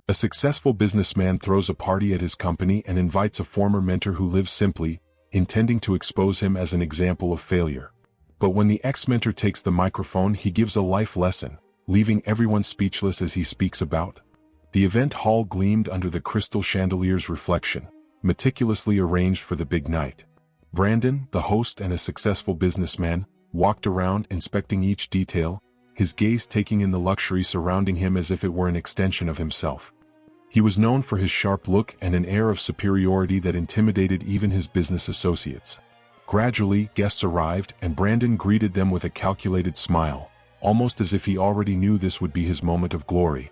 A successful businessman throws a party at his company and invites a former mentor who lives simply, intending to expose him as an example of failure. But when the ex-mentor takes the microphone, he gives a life lesson, leaving everyone speechless as he speaks about. The event hall gleamed under the crystal chandelier's reflection, meticulously arranged for the big night. Brandon, the host and a successful businessman, walked around inspecting each detail, his gaze taking in the luxury surrounding him as if it were an extension of himself. He was known for his sharp look and an air of superiority that intimidated even his business associates. Gradually, guests arrived, and Brandon greeted them with a calculated smile, almost as if he already knew this would be his moment of glory.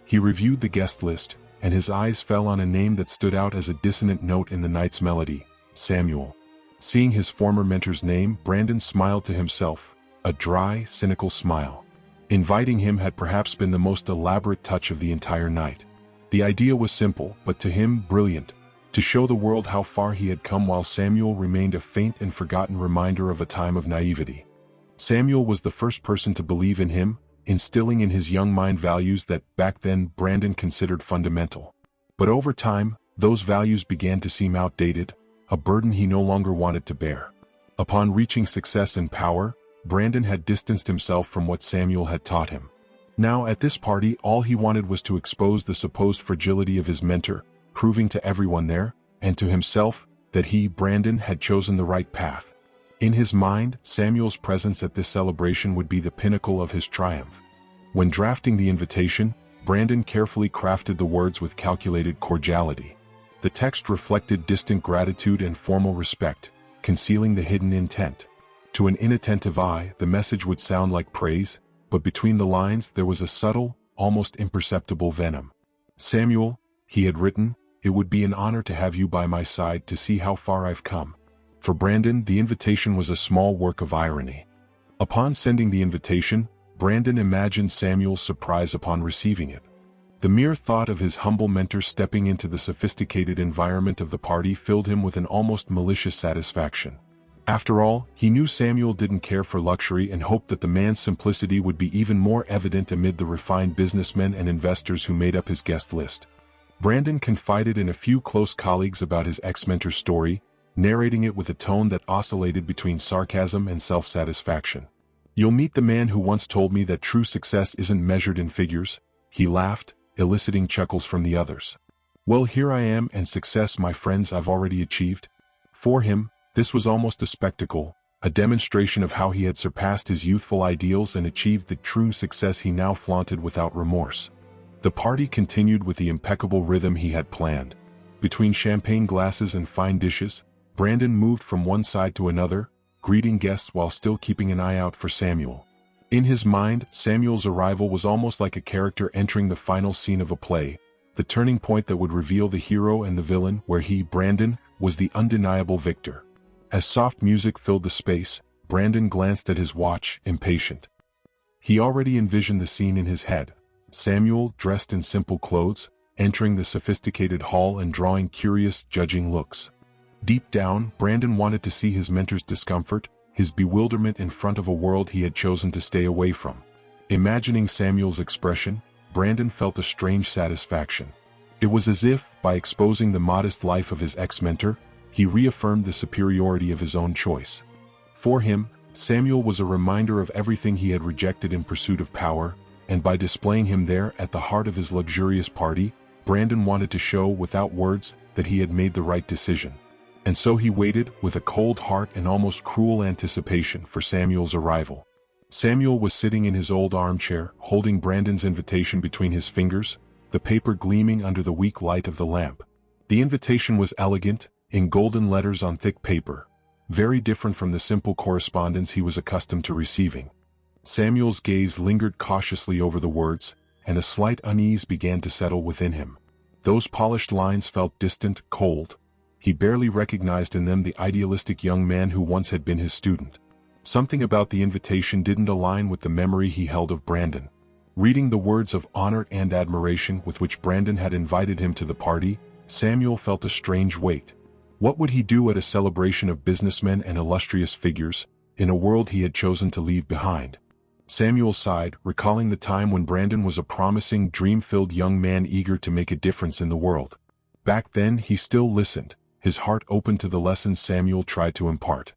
He reviewed the guest list, and his eyes fell on a name that stood out as a dissonant note in the night's melody: Samuel. Seeing his former mentor's name, Brandon smiled to himself, a dry, cynical smile. Inviting him had perhaps been the most elaborate touch of the entire night. The idea was simple, but to him brilliant, to show the world how far he had come while Samuel remained a faint and forgotten reminder of a time of naivety. Samuel was the first person to believe in him, instilling in his young mind values that, back then, Brandon considered fundamental. But over time, those values began to seem outdated, a burden he no longer wanted to bear. Upon reaching success and power, Brandon had distanced himself from what Samuel had taught him. Now, at this party, all he wanted was to expose the supposed fragility of his mentor, proving to everyone there, and to himself, that he, Brandon, had chosen the right path. In his mind, Samuel's presence at this celebration would be the pinnacle of his triumph. When drafting the invitation, Brandon carefully crafted the words with calculated cordiality. The text reflected distant gratitude and formal respect, concealing the hidden intent. To an inattentive eye, the message would sound like praise, but between the lines there was a subtle, almost imperceptible venom. "Samuel," he had written, "it would be an honor to have you by my side to see how far I've come." For Brandon, the invitation was a small work of irony. Upon sending the invitation, Brandon imagined Samuel's surprise upon receiving it. The mere thought of his humble mentor stepping into the sophisticated environment of the party filled him with an almost malicious satisfaction. After all, he knew Samuel didn't care for luxury and hoped that the man's simplicity would be even more evident amid the refined businessmen and investors who made up his guest list. Brandon confided in a few close colleagues about his ex-mentor's story, narrating it with a tone that oscillated between sarcasm and self-satisfaction. "You'll meet the man who once told me that true success isn't measured in figures," he laughed, eliciting chuckles from the others. "Well, here I am, and success, my friends, I've already achieved." For him, this was almost a spectacle, a demonstration of how he had surpassed his youthful ideals and achieved the true success he now flaunted without remorse. The party continued with the impeccable rhythm he had planned. Between champagne glasses and fine dishes, Brandon moved from one side to another, greeting guests while still keeping an eye out for Samuel. In his mind, Samuel's arrival was almost like a character entering the final scene of a play, the turning point that would reveal the hero and the villain, where he, Brandon, was the undeniable victor. As soft music filled the space, Brandon glanced at his watch, impatient. He already envisioned the scene in his head: Samuel, dressed in simple clothes, entering the sophisticated hall and drawing curious, judging looks. Deep down, Brandon wanted to see his mentor's discomfort, his bewilderment in front of a world he had chosen to stay away from. Imagining Samuel's expression, Brandon felt a strange satisfaction. It was as if, by exposing the modest life of his ex-mentor, he reaffirmed the superiority of his own choice. For him, Samuel was a reminder of everything he had rejected in pursuit of power, and by displaying him there at the heart of his luxurious party, Brandon wanted to show, without words, that he had made the right decision. And so he waited, with a cold heart and almost cruel anticipation, for Samuel's arrival. Samuel was sitting in his old armchair, holding Brandon's invitation between his fingers, the paper gleaming under the weak light of the lamp. The invitation was elegant, in golden letters on thick paper, very different from the simple correspondence he was accustomed to receiving. Samuel's gaze lingered cautiously over the words, and a slight unease began to settle within him. Those polished lines felt distant, cold. He barely recognized in them the idealistic young man who once had been his student. Something about the invitation didn't align with the memory he held of Brandon. Reading the words of honor and admiration with which Brandon had invited him to the party, Samuel felt a strange weight. What would he do at a celebration of businessmen and illustrious figures, in a world he had chosen to leave behind? Samuel sighed, recalling the time when Brandon was a promising, dream-filled young man eager to make a difference in the world. Back then he still listened, his heart open to the lessons Samuel tried to impart.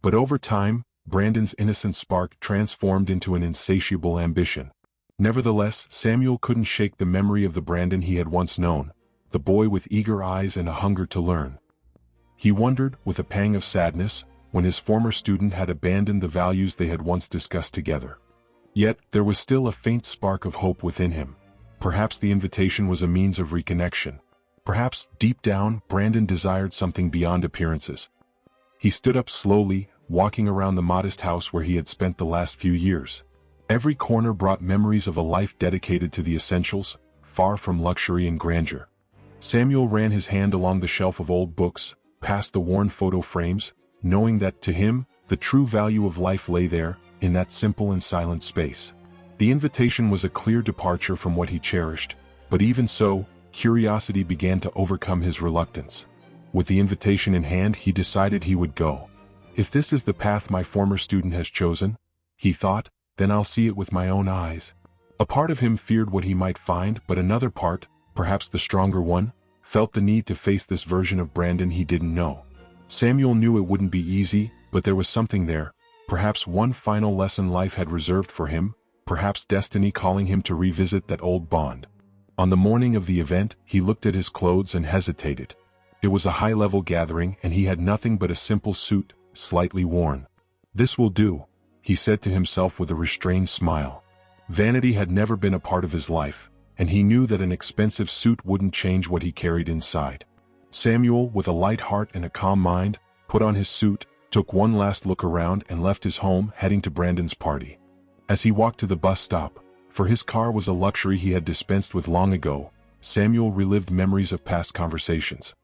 But over time, Brandon's innocent spark transformed into an insatiable ambition. Nevertheless, Samuel couldn't shake the memory of the Brandon he had once known, the boy with eager eyes and a hunger to learn. He wondered, with a pang of sadness, when his former student had abandoned the values they had once discussed together. Yet, there was still a faint spark of hope within him. Perhaps the invitation was a means of reconnection. Perhaps, deep down, Brandon desired something beyond appearances. He stood up slowly, walking around the modest house where he had spent the last few years. Every corner brought memories of a life dedicated to the essentials, far from luxury and grandeur. Samuel ran his hand along the shelf of old books, past the worn photo frames, knowing that, to him, the true value of life lay there, in that simple and silent space. The invitation was a clear departure from what he cherished, but even so, curiosity began to overcome his reluctance. With the invitation in hand, he decided he would go. If this is the path my former student has chosen, he thought, then I'll see it with my own eyes. A part of him feared what he might find, but another part, perhaps the stronger one, felt the need to face this version of Brandon he didn't know. Samuel knew it wouldn't be easy, but there was something there, perhaps one final lesson life had reserved for him, perhaps destiny calling him to revisit that old bond. On the morning of the event, he looked at his clothes and hesitated. It was a high-level gathering and he had nothing but a simple suit, slightly worn. "This will do," he said to himself with a restrained smile. Vanity had never been a part of his life, and he knew that an expensive suit wouldn't change what he carried inside. Samuel, with a light heart and a calm mind, put on his suit, took one last look around and left his home, heading to Brandon's party. As he walked to the bus stop, for his car was a luxury he had dispensed with long ago, Samuel relived memories of past conversations.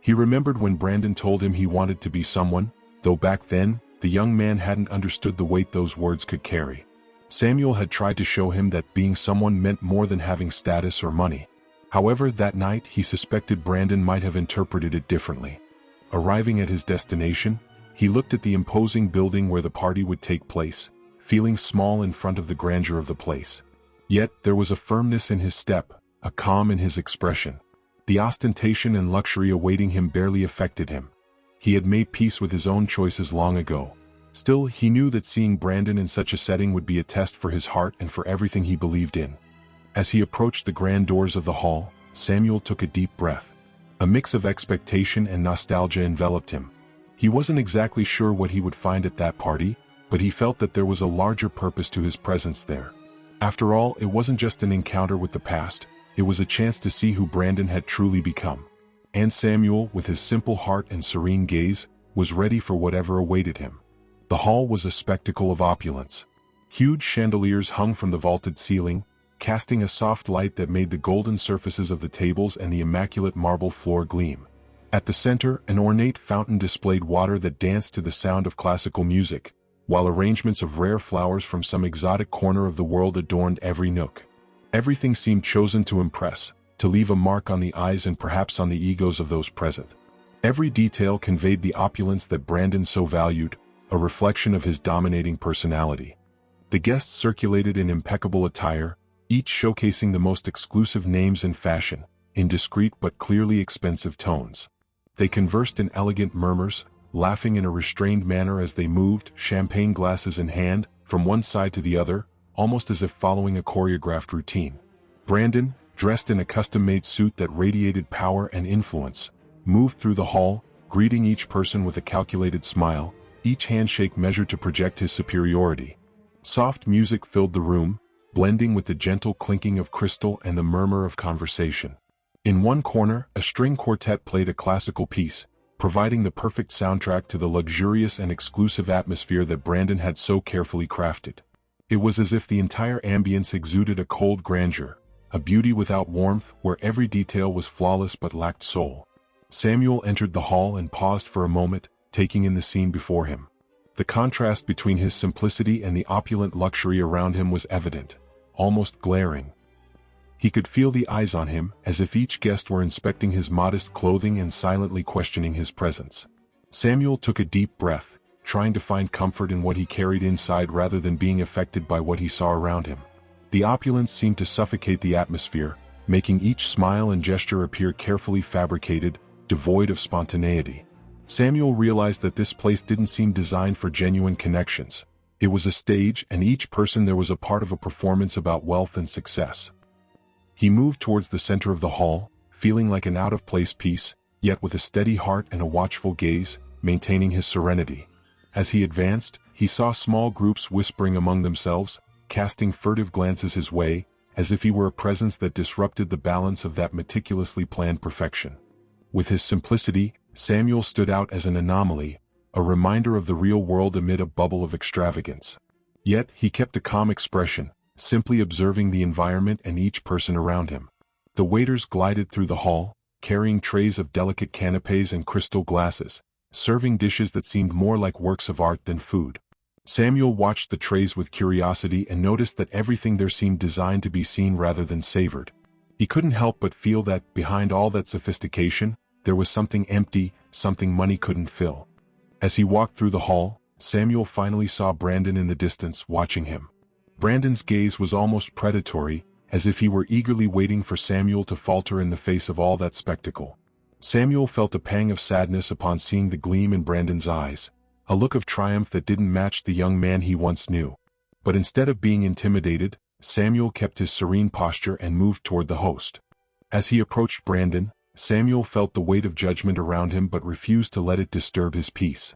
He remembered when Brandon told him he wanted to be someone, though back then, the young man hadn't understood the weight those words could carry. Samuel had tried to show him that being someone meant more than having status or money. However, that night he suspected Brandon might have interpreted it differently. Arriving at his destination, he looked at the imposing building where the party would take place, feeling small in front of the grandeur of the place. Yet, there was a firmness in his step, a calm in his expression. The ostentation and luxury awaiting him barely affected him. He had made peace with his own choices long ago. Still, he knew that seeing Brandon in such a setting would be a test for his heart and for everything he believed in. As he approached the grand doors of the hall, Samuel took a deep breath. A mix of expectation and nostalgia enveloped him. He wasn't exactly sure what he would find at that party, but he felt that there was a larger purpose to his presence there. After all, it wasn't just an encounter with the past, it was a chance to see who Brandon had truly become. And Samuel, with his simple heart and serene gaze, was ready for whatever awaited him. The hall was a spectacle of opulence. Huge chandeliers hung from the vaulted ceiling, casting a soft light that made the golden surfaces of the tables and the immaculate marble floor gleam. At the center, an ornate fountain displayed water that danced to the sound of classical music, while arrangements of rare flowers from some exotic corner of the world adorned every nook. Everything seemed chosen to impress, to leave a mark on the eyes and perhaps on the egos of those present. Every detail conveyed the opulence that Brandon so valued, a reflection of his dominating personality. The guests circulated in impeccable attire, each showcasing the most exclusive names in fashion, in discreet but clearly expensive tones. They conversed in elegant murmurs, laughing in a restrained manner as they moved, champagne glasses in hand, from one side to the other, almost as if following a choreographed routine. Brandon, dressed in a custom-made suit that radiated power and influence, moved through the hall, greeting each person with a calculated smile, each handshake measured to project his superiority. Soft music filled the room, blending with the gentle clinking of crystal and the murmur of conversation. In one corner, a string quartet played a classical piece, providing the perfect soundtrack to the luxurious and exclusive atmosphere that Brandon had so carefully crafted. It was as if the entire ambience exuded a cold grandeur, a beauty without warmth, where every detail was flawless but lacked soul. Samuel entered the hall and paused for a moment, taking in the scene before him. The contrast between his simplicity and the opulent luxury around him was evident, almost glaring. He could feel the eyes on him, as if each guest were inspecting his modest clothing and silently questioning his presence. Samuel took a deep breath, trying to find comfort in what he carried inside rather than being affected by what he saw around him. The opulence seemed to suffocate the atmosphere, making each smile and gesture appear carefully fabricated, devoid of spontaneity. Samuel realized that this place didn't seem designed for genuine connections. It was a stage, and each person there was a part of a performance about wealth and success. He moved towards the center of the hall, feeling like an out-of-place piece, yet with a steady heart and a watchful gaze, maintaining his serenity. As he advanced, he saw small groups whispering among themselves, casting furtive glances his way, as if he were a presence that disrupted the balance of that meticulously planned perfection. With his simplicity, Samuel stood out as an anomaly, a reminder of the real world amid a bubble of extravagance. Yet, he kept a calm expression, simply observing the environment and each person around him. The waiters glided through the hall, carrying trays of delicate canapés and crystal glasses, serving dishes that seemed more like works of art than food. Samuel watched the trays with curiosity and noticed that everything there seemed designed to be seen rather than savored. He couldn't help but feel that, behind all that sophistication, there was something empty, something money couldn't fill. As he walked through the hall, Samuel finally saw Brandon in the distance, watching him. Brandon's gaze was almost predatory, as if he were eagerly waiting for Samuel to falter in the face of all that spectacle. Samuel felt a pang of sadness upon seeing the gleam in Brandon's eyes, a look of triumph that didn't match the young man he once knew. But instead of being intimidated, Samuel kept his serene posture and moved toward the host. As he approached Brandon, Samuel felt the weight of judgment around him but refused to let it disturb his peace.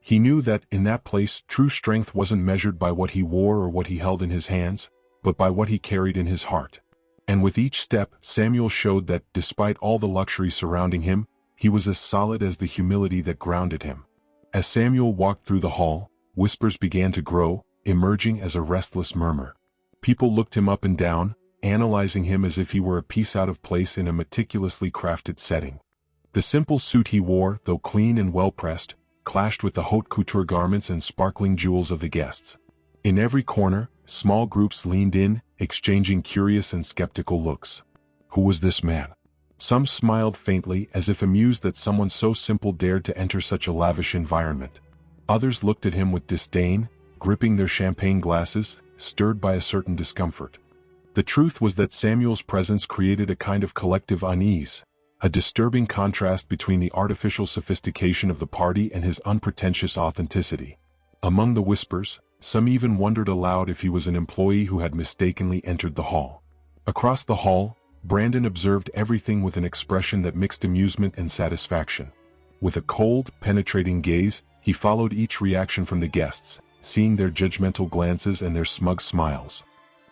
He knew that, in that place, true strength wasn't measured by what he wore or what he held in his hands, but by what he carried in his heart. And with each step, Samuel showed that, despite all the luxury surrounding him, he was as solid as the humility that grounded him. As Samuel walked through the hall, whispers began to grow, emerging as a restless murmur. People looked him up and down, analyzing him as if he were a piece out of place in a meticulously crafted setting. The simple suit he wore, though clean and well-pressed, clashed with the haute couture garments and sparkling jewels of the guests. In every corner, small groups leaned in, exchanging curious and skeptical looks. Who was this man? Some smiled faintly, as if amused that someone so simple dared to enter such a lavish environment. Others looked at him with disdain, gripping their champagne glasses, stirred by a certain discomfort. The truth was that Samuel's presence created a kind of collective unease, a disturbing contrast between the artificial sophistication of the party and his unpretentious authenticity. Among the whispers, some even wondered aloud if he was an employee who had mistakenly entered the hall. Across the hall, Brandon observed everything with an expression that mixed amusement and satisfaction. With a cold, penetrating gaze, he followed each reaction from the guests, seeing their judgmental glances and their smug smiles.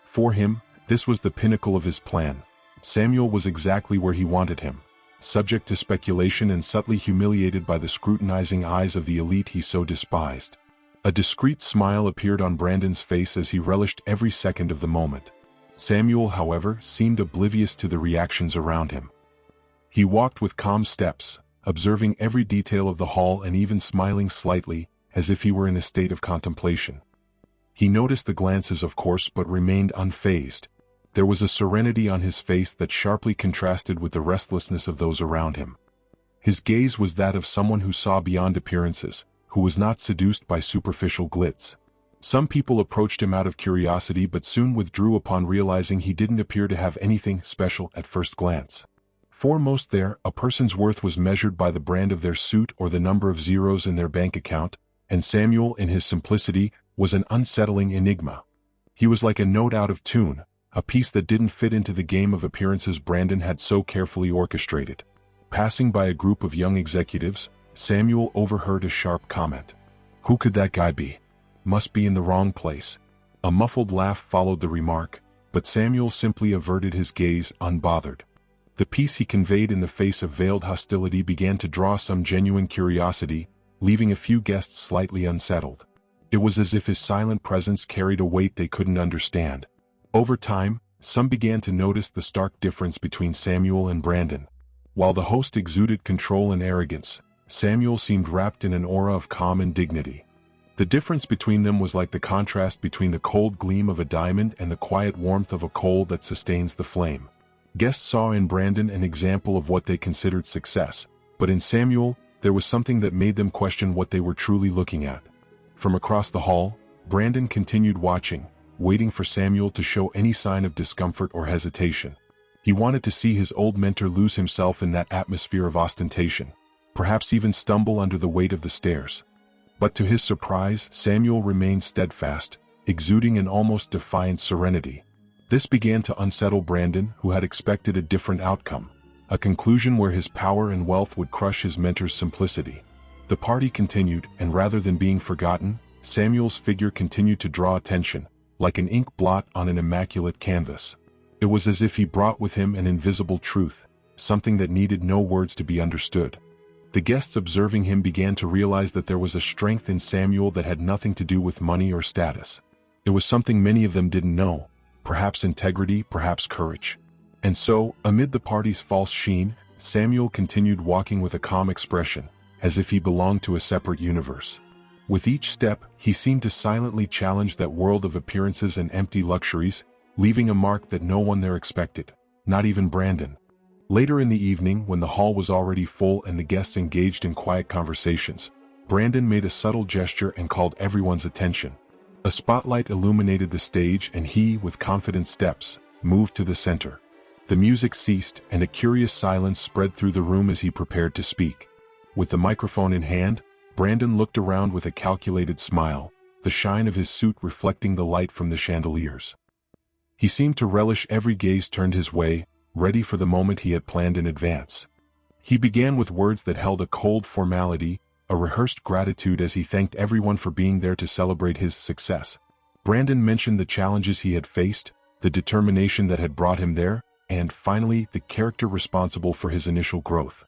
For him, this was the pinnacle of his plan. Samuel was exactly where he wanted him, subject to speculation and subtly humiliated by the scrutinizing eyes of the elite he so despised. A discreet smile appeared on Brandon's face as he relished every second of the moment. Samuel, however, seemed oblivious to the reactions around him. He walked with calm steps, observing every detail of the hall and even smiling slightly, as if he were in a state of contemplation. He noticed the glances, of course, but remained unfazed. There was a serenity on his face that sharply contrasted with the restlessness of those around him. His gaze was that of someone who saw beyond appearances, who was not seduced by superficial glitz. Some people approached him out of curiosity but soon withdrew upon realizing he didn't appear to have anything special at first glance. Foremost there, a person's worth was measured by the brand of their suit or the number of zeros in their bank account, and Samuel, in his simplicity, was an unsettling enigma. He was like a note out of tune, a piece that didn't fit into the game of appearances Brandon had so carefully orchestrated. Passing by a group of young executives, Samuel overheard a sharp comment. "Who could that guy be? Must be in the wrong place." A muffled laugh followed the remark, but Samuel simply averted his gaze, unbothered. The peace he conveyed in the face of veiled hostility began to draw some genuine curiosity, leaving a few guests slightly unsettled. It was as if his silent presence carried a weight they couldn't understand. Over time, some began to notice the stark difference between Samuel and Brandon. While the host exuded control and arrogance, Samuel seemed wrapped in an aura of calm and dignity. The difference between them was like the contrast between the cold gleam of a diamond and the quiet warmth of a coal that sustains the flame. Guests saw in Brandon an example of what they considered success, but in Samuel, there was something that made them question what they were truly looking at. From across the hall, Brandon continued watching, waiting for Samuel to show any sign of discomfort or hesitation. He wanted to see his old mentor lose himself in that atmosphere of ostentation, perhaps even stumble under the weight of the stairs. But to his surprise, Samuel remained steadfast, exuding an almost defiant serenity. This began to unsettle Brandon, who had expected a different outcome, a conclusion where his power and wealth would crush his mentor's simplicity. The party continued, and rather than being forgotten, Samuel's figure continued to draw attention, like an ink blot on an immaculate canvas. It was as if he brought with him an invisible truth, something that needed no words to be understood. The guests observing him began to realize that there was a strength in Samuel that had nothing to do with money or status. It was something many of them didn't know, perhaps integrity, perhaps courage. And so, amid the party's false sheen, Samuel continued walking with a calm expression, as if he belonged to a separate universe. With each step, he seemed to silently challenge that world of appearances and empty luxuries, leaving a mark that no one there expected, not even Brandon. Later in the evening, when the hall was already full and the guests engaged in quiet conversations, Brandon made a subtle gesture and called everyone's attention. A spotlight illuminated the stage and he, with confident steps, moved to the center. The music ceased and a curious silence spread through the room as he prepared to speak. With the microphone in hand, Brandon looked around with a calculated smile, the shine of his suit reflecting the light from the chandeliers. He seemed to relish every gaze turned his way, ready for the moment he had planned in advance. He began with words that held a cold formality, a rehearsed gratitude as he thanked everyone for being there to celebrate his success. Brandon mentioned the challenges he had faced, the determination that had brought him there, and finally, the character responsible for his initial growth.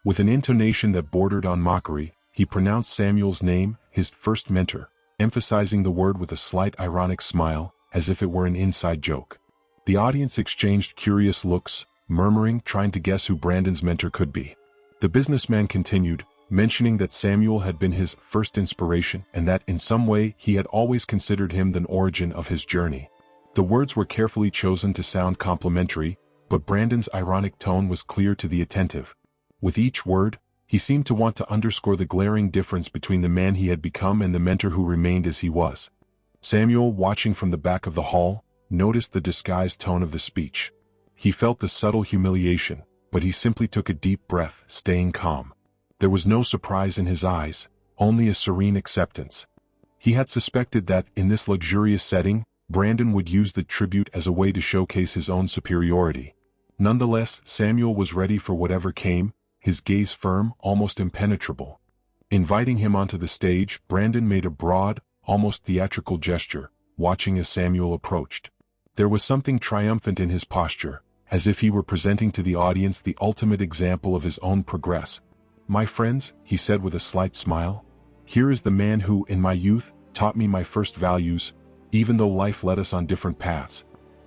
With an intonation that bordered on mockery, he pronounced Samuel's name, his first mentor, emphasizing the word with a slight ironic smile, as if it were an inside joke. The audience exchanged curious looks, murmuring, trying to guess who Brandon's mentor could be. The businessman continued, mentioning that Samuel had been his first inspiration and that in some way he had always considered him the origin of his journey. The words were carefully chosen to sound complimentary, but Brandon's ironic tone was clear to the attentive. With each word, he seemed to want to underscore the glaring difference between the man he had become and the mentor who remained as he was. Samuel, watching from the back of the hall, noticed the disguised tone of the speech. He felt the subtle humiliation, but he simply took a deep breath, staying calm. There was no surprise in his eyes, only a serene acceptance. He had suspected that, in this luxurious setting, Brandon would use the tribute as a way to showcase his own superiority. Nonetheless, Samuel was ready for whatever came, his gaze firm, almost impenetrable. Inviting him onto the stage, Brandon made a broad, almost theatrical gesture, watching as Samuel approached. There was something triumphant in his posture, as if he were presenting to the audience the ultimate example of his own progress. "My friends," he said with a slight smile, "here is the man who, in my youth, taught me my first values, even though life led us on different paths."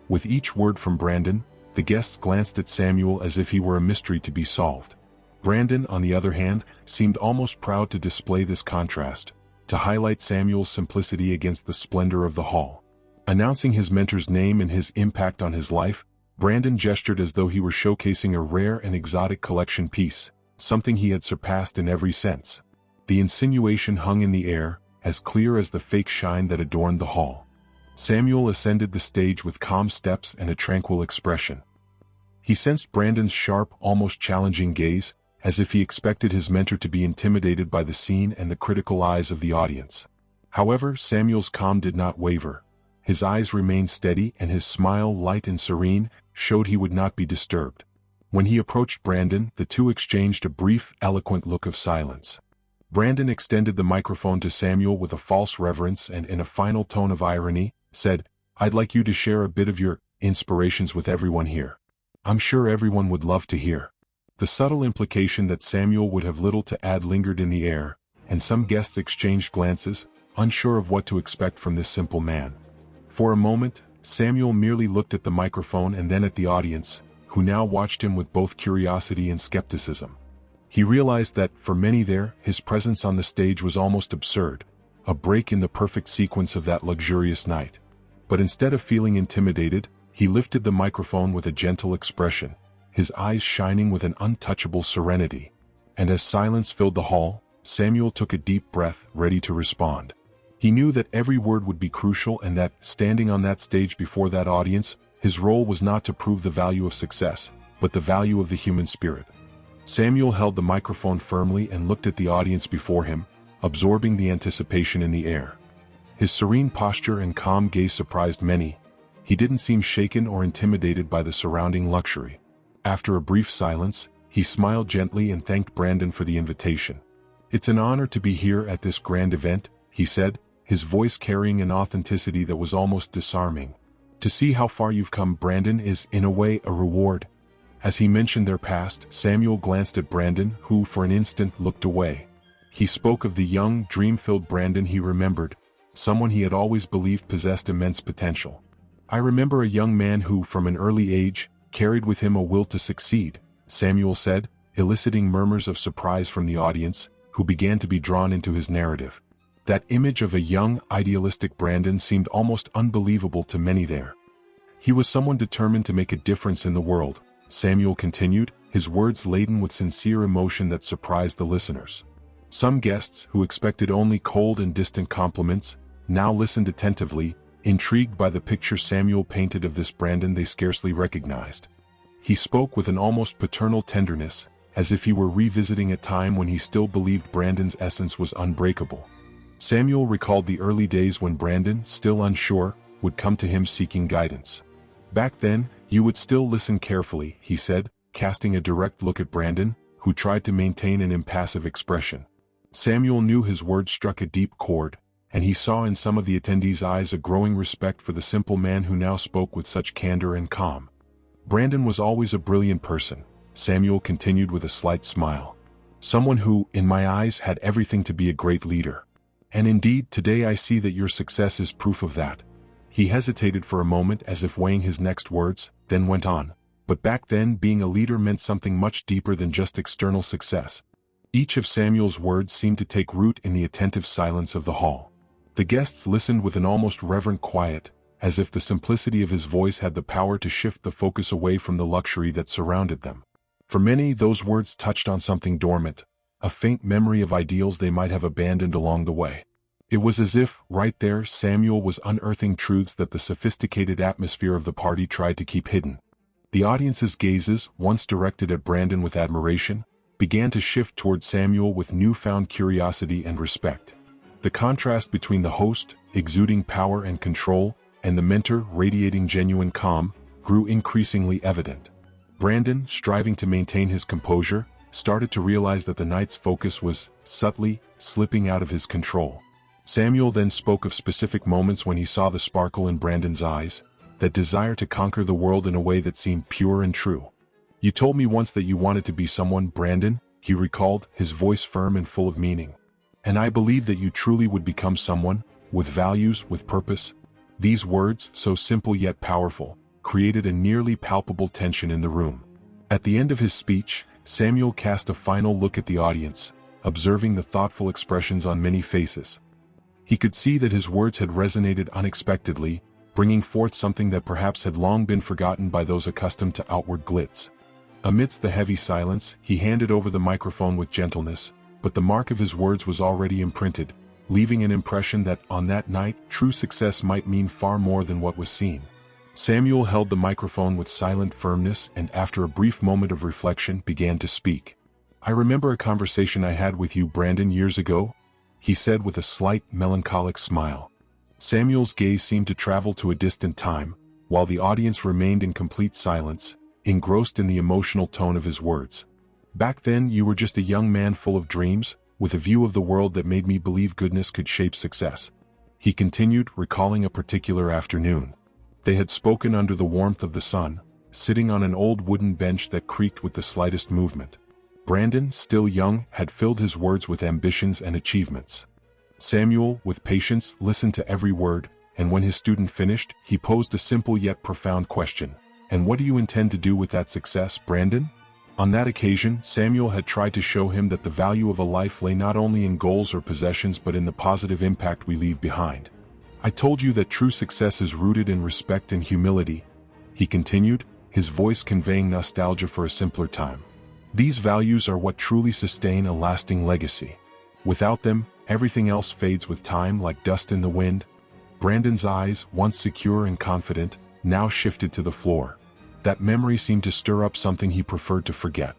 With each word from Brandon, the guests glanced at Samuel as if he were a mystery to be solved. Brandon, on the other hand, seemed almost proud to display this contrast, to highlight Samuel's simplicity against the splendor of the hall. Announcing his mentor's name and his impact on his life, Brandon gestured as though he were showcasing a rare and exotic collection piece, something he had surpassed in every sense. The insinuation hung in the air, as clear as the fake shine that adorned the hall. Samuel ascended the stage with calm steps and a tranquil expression. He sensed Brandon's sharp, almost challenging gaze, as if he expected his mentor to be intimidated by the scene and the critical eyes of the audience. However, Samuel's calm did not waver. His eyes remained steady and his smile, light and serene, showed he would not be disturbed. When he approached Brandon, the two exchanged a brief, eloquent look of silence. Brandon extended the microphone to Samuel with a false reverence and, in a final tone of irony, said, "I'd like you to share a bit of your inspirations with everyone here. I'm sure everyone would love to hear." The subtle implication that Samuel would have little to add lingered in the air, and some guests exchanged glances, unsure of what to expect from this simple man. For a moment, Samuel merely looked at the microphone and then at the audience, who now watched him with both curiosity and skepticism. He realized that, for many there, his presence on the stage was almost absurd, a break in the perfect sequence of that luxurious night. But instead of feeling intimidated, he lifted the microphone with a gentle expression, his eyes shining with an untouchable serenity. And as silence filled the hall, Samuel took a deep breath, ready to respond. He knew that every word would be crucial and that, standing on that stage before that audience, his role was not to prove the value of success, but the value of the human spirit. Samuel held the microphone firmly and looked at the audience before him, absorbing the anticipation in the air. His serene posture and calm gaze surprised many. He didn't seem shaken or intimidated by the surrounding luxury. After a brief silence, he smiled gently and thanked Brandon for the invitation. "It's an honor to be here at this grand event," he said, his voice carrying an authenticity that was almost disarming. "To see how far you've come, Brandon, is, in a way, a reward." As he mentioned their past, Samuel glanced at Brandon, who for an instant looked away. He spoke of the young, dream-filled Brandon he remembered, someone he had always believed possessed immense potential. "I remember a young man who, from an early age, carried with him a will to succeed," Samuel said, eliciting murmurs of surprise from the audience, who began to be drawn into his narrative. That image of a young, idealistic Brandon seemed almost unbelievable to many there. "He was someone determined to make a difference in the world," Samuel continued, his words laden with sincere emotion that surprised the listeners. Some guests, who expected only cold and distant compliments, now listened attentively, intrigued by the picture Samuel painted of this Brandon they scarcely recognized. He spoke with an almost paternal tenderness, as if he were revisiting a time when he still believed Brandon's essence was unbreakable. Samuel recalled the early days when Brandon, still unsure, would come to him seeking guidance. "Back then, you would still listen carefully," he said, casting a direct look at Brandon, who tried to maintain an impassive expression. Samuel knew his words struck a deep chord, and he saw in some of the attendees' eyes a growing respect for the simple man who now spoke with such candor and calm. "Brandon was always a brilliant person," Samuel continued with a slight smile. "Someone who, in my eyes, had everything to be a great leader. And indeed, today I see that your success is proof of that." He hesitated for a moment as if weighing his next words, then went on. "But back then, being a leader meant something much deeper than just external success." Each of Samuel's words seemed to take root in the attentive silence of the hall. The guests listened with an almost reverent quiet, as if the simplicity of his voice had the power to shift the focus away from the luxury that surrounded them. For many, those words touched on something dormant, a faint memory of ideals they might have abandoned along the way. It was as if, right there, Samuel was unearthing truths that the sophisticated atmosphere of the party tried to keep hidden. The audience's gazes, once directed at Brandon with admiration, began to shift toward Samuel with newfound curiosity and respect. The contrast between the host, exuding power and control, and the mentor, radiating genuine calm, grew increasingly evident. Brandon, striving to maintain his composure, started to realize that the night's focus was, subtly, slipping out of his control. Samuel then spoke of specific moments when he saw the sparkle in Brandon's eyes, that desire to conquer the world in a way that seemed pure and true. "You told me once that you wanted to be someone, Brandon," he recalled, his voice firm and full of meaning. "And I believe that you truly would become someone, with values, with purpose." These words, so simple yet powerful, created a nearly palpable tension in the room. At the end of his speech, Samuel cast a final look at the audience, observing the thoughtful expressions on many faces. He could see that his words had resonated unexpectedly, bringing forth something that perhaps had long been forgotten by those accustomed to outward glitz. Amidst the heavy silence, he handed over the microphone with gentleness, but the mark of his words was already imprinted, leaving an impression that, on that night, true success might mean far more than what was seen. Samuel held the microphone with silent firmness and, after a brief moment of reflection, began to speak. "I remember a conversation I had with you, Brandon, years ago," he said with a slight, melancholic smile. Samuel's gaze seemed to travel to a distant time, while the audience remained in complete silence, engrossed in the emotional tone of his words. "Back then, you were just a young man full of dreams, with a view of the world that made me believe goodness could shape success." He continued, recalling a particular afternoon. They had spoken under the warmth of the sun, sitting on an old wooden bench that creaked with the slightest movement. Brandon, still young, had filled his words with ambitions and achievements. Samuel, with patience, listened to every word, and when his student finished, he posed a simple yet profound question. "And what do you intend to do with that success, Brandon?" On that occasion, Samuel had tried to show him that the value of a life lay not only in goals or possessions but in the positive impact we leave behind. "I told you that true success is rooted in respect and humility," he continued, his voice conveying nostalgia for a simpler time. "These values are what truly sustain a lasting legacy. Without them, Everything else fades with time like dust in the wind. Brandon's eyes, once secure and confident, now shifted to the floor. That memory seemed to stir up something he preferred to forget.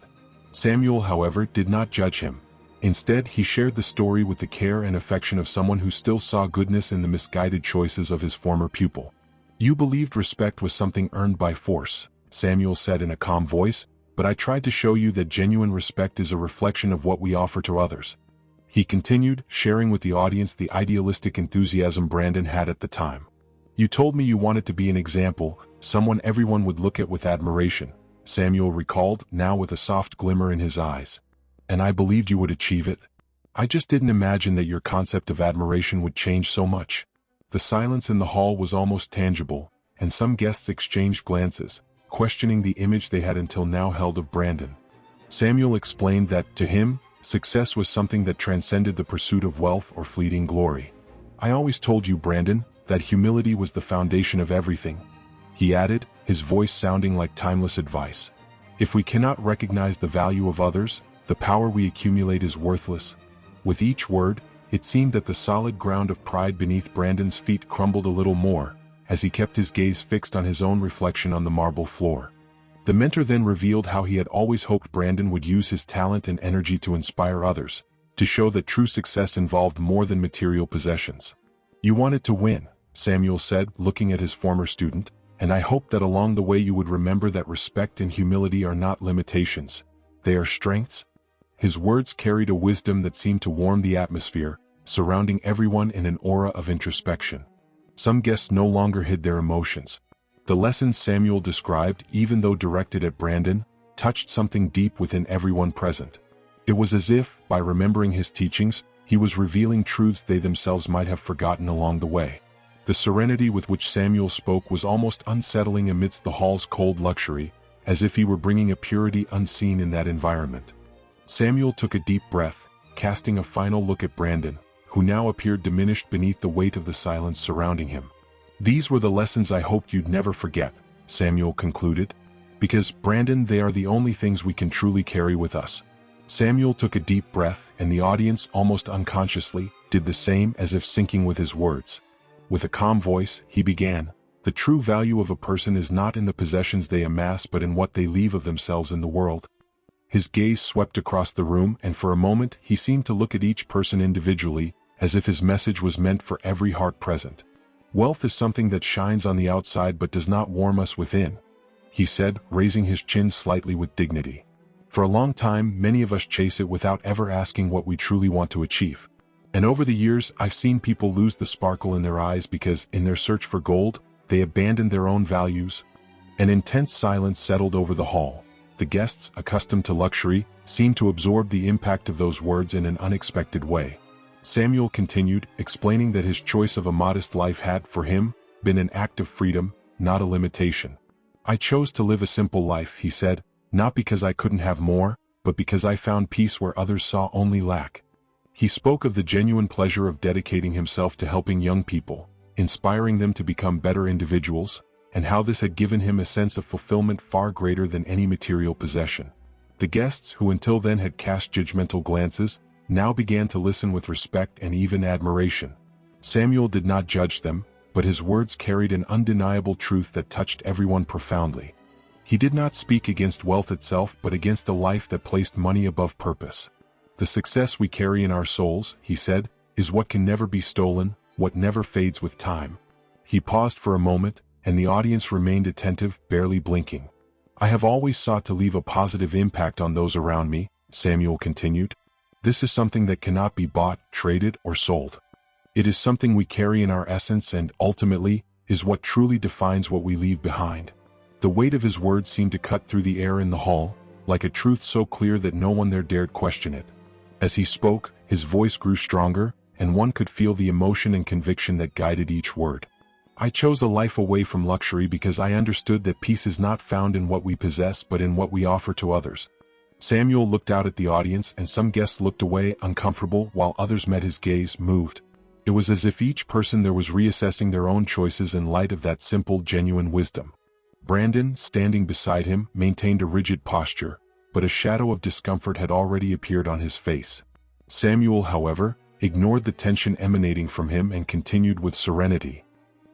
Samuel, however, did not judge him. Instead, he shared the story with the care and affection of someone who still saw goodness in the misguided choices of his former pupil. "You believed respect was something earned by force," Samuel said in a calm voice, "but I tried to show you that genuine respect is a reflection of what we offer to others." He continued, sharing with the audience the idealistic enthusiasm Brandon had at the time. "You told me you wanted to be an example, someone everyone would look at with admiration," Samuel recalled, now with a soft glimmer in his eyes. "And I believed you would achieve it. I just didn't imagine that your concept of admiration would change so much." The silence in the hall was almost tangible, and some guests exchanged glances, questioning the image they had until now held of Brandon. Samuel explained that, to him, success was something that transcended the pursuit of wealth or fleeting glory. "I always told you, Brandon, that humility was the foundation of everything," he added, his voice sounding like timeless advice. "If we cannot recognize the value of others, the power we accumulate is worthless." With each word, it seemed that the solid ground of pride beneath Brandon's feet crumbled a little more, as he kept his gaze fixed on his own reflection on the marble floor. The mentor then revealed how he had always hoped Brandon would use his talent and energy to inspire others, to show that true success involved more than material possessions. "You wanted to win," Samuel said, looking at his former student, "and I hoped that along the way you would remember that respect and humility are not limitations. They are strengths." His words carried a wisdom that seemed to warm the atmosphere, surrounding everyone in an aura of introspection. Some guests no longer hid their emotions. The lessons Samuel described, even though directed at Brandon, touched something deep within everyone present. It was as if, by remembering his teachings, he was revealing truths they themselves might have forgotten along the way. The serenity with which Samuel spoke was almost unsettling amidst the hall's cold luxury, as if he were bringing a purity unseen in that environment. Samuel took a deep breath, casting a final look at Brandon, who now appeared diminished beneath the weight of the silence surrounding him. "These were the lessons I hoped you'd never forget," Samuel concluded. "Because, Brandon, they are the only things we can truly carry with us." Samuel took a deep breath, and the audience, almost unconsciously, did the same, as if syncing with his words. With a calm voice, he began, "The true value of a person is not in the possessions they amass but in what they leave of themselves in the world." His gaze swept across the room, and for a moment he seemed to look at each person individually, as if his message was meant for every heart present. "Wealth is something that shines on the outside but does not warm us within," he said, raising his chin slightly with dignity. "For a long time, many of us chase it without ever asking what we truly want to achieve. And over the years, I've seen people lose the sparkle in their eyes because, in their search for gold, they abandoned their own values." An intense silence settled over the hall. The guests, accustomed to luxury, seemed to absorb the impact of those words in an unexpected way. Samuel continued, explaining that his choice of a modest life had, for him, been an act of freedom, not a limitation. "I chose to live a simple life," he said, "not because I couldn't have more, but because I found peace where others saw only lack." He spoke of the genuine pleasure of dedicating himself to helping young people, inspiring them to become better individuals, and how this had given him a sense of fulfillment far greater than any material possession. The guests, who until then had cast judgmental glances, now began to listen with respect and even admiration. Samuel did not judge them, but his words carried an undeniable truth that touched everyone profoundly. He did not speak against wealth itself but against a life that placed money above purpose. "The success we carry in our souls," he said, "is what can never be stolen, what never fades with time." He paused for a moment, and the audience remained attentive, barely blinking. "I have always sought to leave a positive impact on those around me," Samuel continued. "This is something that cannot be bought, traded, or sold. It is something we carry in our essence and, ultimately, is what truly defines what we leave behind." The weight of his words seemed to cut through the air in the hall, like a truth so clear that no one there dared question it. As he spoke, his voice grew stronger, and one could feel the emotion and conviction that guided each word. "I chose a life away from luxury because I understood that peace is not found in what we possess but in what we offer to others." Samuel looked out at the audience, and some guests looked away, uncomfortable, while others met his gaze, moved. It was as if each person there was reassessing their own choices in light of that simple, genuine wisdom. Brandon, standing beside him, maintained a rigid posture, but a shadow of discomfort had already appeared on his face. Samuel, however, ignored the tension emanating from him and continued with serenity.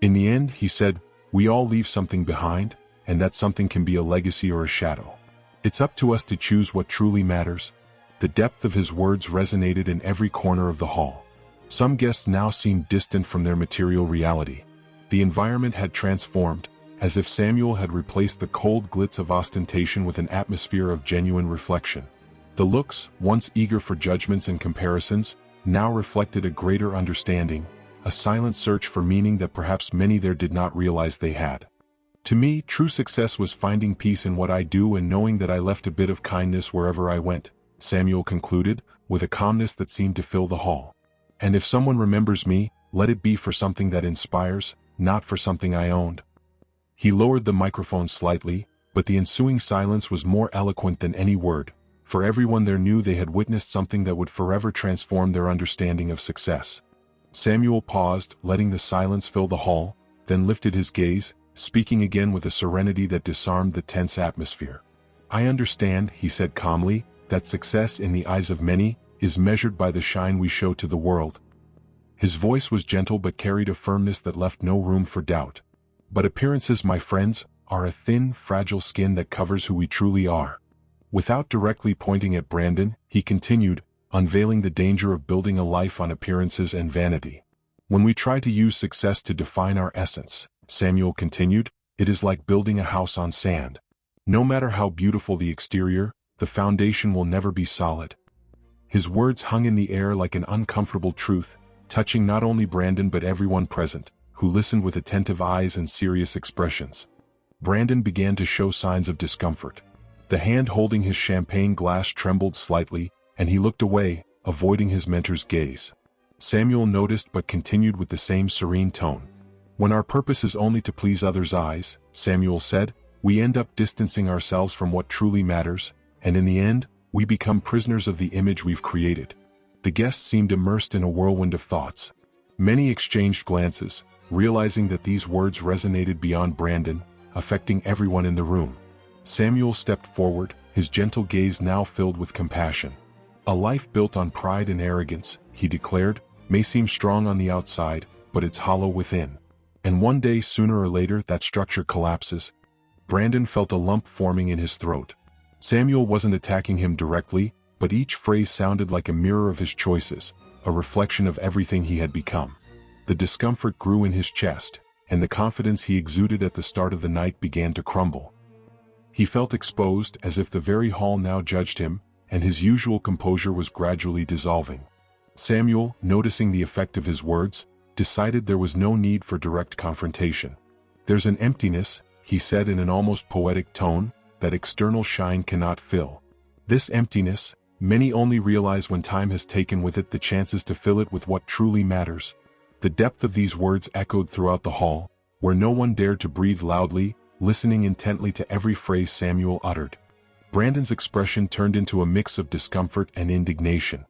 In the end, he said, "We all leave something behind, and that something can be a legacy or a shadow. It's up to us to choose what truly matters." The depth of his words resonated in every corner of the hall. Some guests now seemed distant from their material reality. The environment had transformed, as if Samuel had replaced the cold glitz of ostentation with an atmosphere of genuine reflection. The looks, once eager for judgments and comparisons, now reflected a greater understanding, a silent search for meaning that perhaps many there did not realize they had. "To me, true success was finding peace in what I do and knowing that I left a bit of kindness wherever I went," Samuel concluded, with a calmness that seemed to fill the hall. "And if someone remembers me, let it be for something that inspires, not for something I owned." He lowered the microphone slightly, but the ensuing silence was more eloquent than any word, for everyone there knew they had witnessed something that would forever transform their understanding of success. Samuel paused, letting the silence fill the hall, then lifted his gaze, speaking again with a serenity that disarmed the tense atmosphere. "I understand," he said calmly, "that success in the eyes of many is measured by the shine we show to the world." His voice was gentle but carried a firmness that left no room for doubt. "But appearances, my friends, are a thin, fragile skin that covers who we truly are." Without directly pointing at Brandon, he continued, unveiling the danger of building a life on appearances and vanity. "When we try to use success to define our essence," Samuel continued, "it is like building a house on sand. No matter how beautiful the exterior, the foundation will never be solid." His words hung in the air like an uncomfortable truth, touching not only Brandon but everyone present, who listened with attentive eyes and serious expressions. Brandon began to show signs of discomfort. The hand holding his champagne glass trembled slightly, and he looked away, avoiding his mentor's gaze. Samuel noticed but continued with the same serene tone. "When our purpose is only to please others' eyes," Samuel said, "we end up distancing ourselves from what truly matters, and in the end, we become prisoners of the image we've created." The guests seemed immersed in a whirlwind of thoughts. Many exchanged glances, realizing that these words resonated beyond Brandon, affecting everyone in the room. Samuel stepped forward, his gentle gaze now filled with compassion. "A life built on pride and arrogance," he declared, "may seem strong on the outside, but it's hollow within. And one day, sooner or later, that structure collapses." Brandon felt a lump forming in his throat. Samuel wasn't attacking him directly, but each phrase sounded like a mirror of his choices, a reflection of everything he had become. The discomfort grew in his chest, and the confidence he exuded at the start of the night began to crumble. He felt exposed, as if the very hall now judged him, and his usual composure was gradually dissolving. Samuel, noticing the effect of his words, decided there was no need for direct confrontation. "There's an emptiness," he said in an almost poetic tone, "that external shine cannot fill. This emptiness, many only realize when time has taken with it the chances to fill it with what truly matters." The depth of these words echoed throughout the hall, where no one dared to breathe loudly, listening intently to every phrase Samuel uttered. Brandon's expression turned into a mix of discomfort and indignation.